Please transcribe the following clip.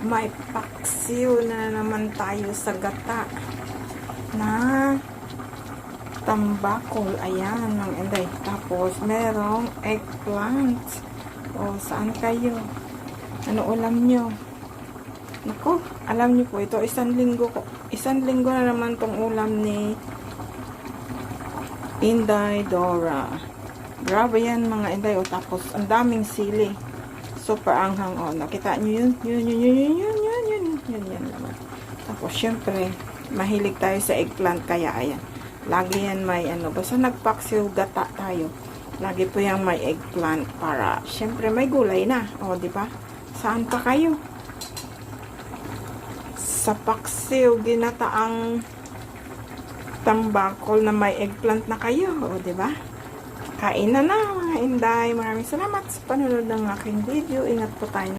May paksiw na naman tayo sa gata na tambakol. Ayan, mga inday. Tapos, merong eggplant. O, saan kayo? Ano ulam nyo? Naku, alam nyo po, ito isang linggo na naman tong ulam ni Inday Dora. Grabe yan, mga inday. O, tapos, ang daming sili. Super anghang. O, nakita nyo yun? Yun naman. Tapos, syempre, mahilig tayo sa eggplant. Kaya, ayan. Lagi yan may ano. Basta nagpaksiw gata tayo. Lagi po yung may eggplant para, syempre, may gulay na. O, di ba? Saan pa kayo? Sa paksiw, ginataang tambakol na may eggplant na kayo. O, di ba? Kain na na, mga inday. Maraming salamat sa panonood ng aking video. Ingat po tayo.